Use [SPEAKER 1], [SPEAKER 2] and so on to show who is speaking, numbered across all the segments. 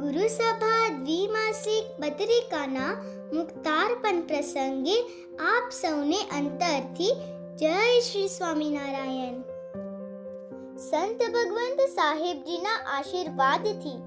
[SPEAKER 1] ગુરુસભા દ્વિમાસિક પત્રિકાના મુક્તાર્પણ પ્રસંગે આપ સૌને અંતરથી જય શ્રી સ્વામિનારાયણ. સંત ભગવંત સાહેબજીના આશીર્વાદથી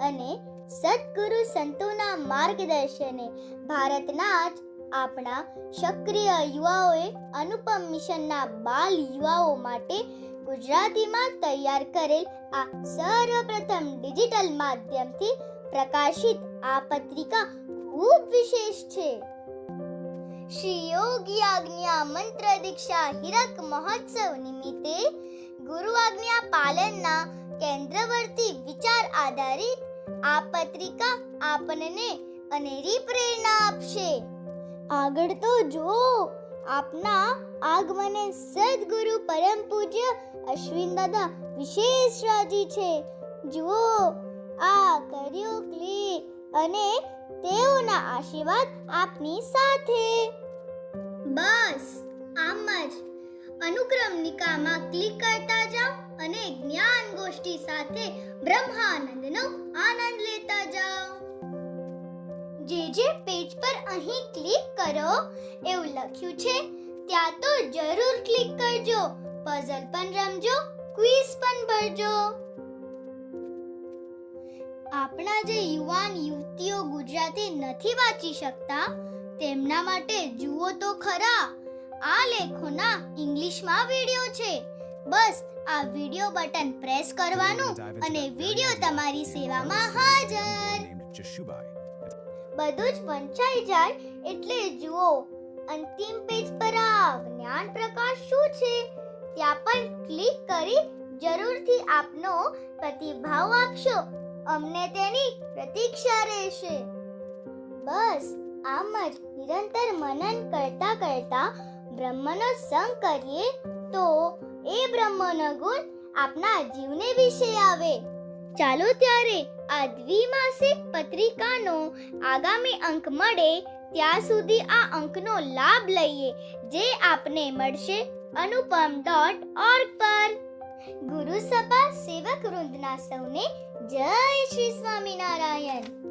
[SPEAKER 1] અને સદગુરુ સંતોના માર્ગદર્શને ભારતના જ આપણા સક્રિય યુવાઓએ અનુપમ મિશનના બાલ યુવાઓ માટે ગુજરાતીમાં તૈયાર કરેલ આ સર્વપ્રથમ ડિજિટલ માધ્યમથી પ્રકાશિત આ પત્રિકા ખૂબ વિશેષ છે. શ્રી યોગી આજ્ઞા મંત્ર દીક્ષા હીરક મહોત્સવ નિમિત્તે ગુરુ આજ્ઞા પાલનના કેન્દ્રવર્તી વિચાર આધારિત આ પત્રિકા આપણને અનેરી પ્રેરણા આપશે. આગળ તો જો આપના આગમને સદગુરુ પરમ પૂજ્ય અશ્વિન દાદા વિશેષ રાજી છે. જુઓ આ કર્યો ક્લિક અને તેઓના આશીર્વાદ આપની સાથે. બસ આમ જ અનુક્રમણિકામાં ક્લિક કરતા જાઓ અને જ્ઞાન ગોષ્ઠી સાથે બ્રહ્માનંદનો આનંદ લેતા જાઓ. જે પેજ પર અહીં ક્લિક કરો એવું લખ્યું છે ત્યાં તો જરૂર ક્લિક કરજો. પઝલ પણ રમજો, ક્વિઝ પણ ભરજો. આપણા જે યુવાન યુવતીઓ ગુજરાતી નથી વાંચી શકતા તેમના માટે જુઓ તો ખરા આ લેખોના ઇંગ્લિશમાં વિડિયો છે. બસ આ વિડિયો બટન પ્રેસ કરવાનું અને વિડિયો તમારી સેવામાં હાજર. બધું જ વંચાઈ જાય એટલે જુઓ અંતિમ પેજ પર આ જ્ઞાન પ્રકાશ શું છે ત્યાં પણ ક્લિક કરી જરૂરથી આપનો પ્રતિભાવ આપશો. અમને તેની પ્રતીક્ષા રહેશે. બસ આમ જ નિરંતર મનન કરતા કરતા બ્રહ્મનો સંગ કરીએ તો એ બ્રહ્મનો ગુણ આપના જીવને વિશે આવે. ચાલો ત્યારે આ દ્વિમાસિક પત્રિકાનો આગામી અંક મળે ત્યાં સુધી આ અંકનો લાભ લઈએ જે આપને મળશે anupam.org પર. ગુરુસભા સેવક વૃંદના સૌને જય શ્રી સ્વામિનારાયણ.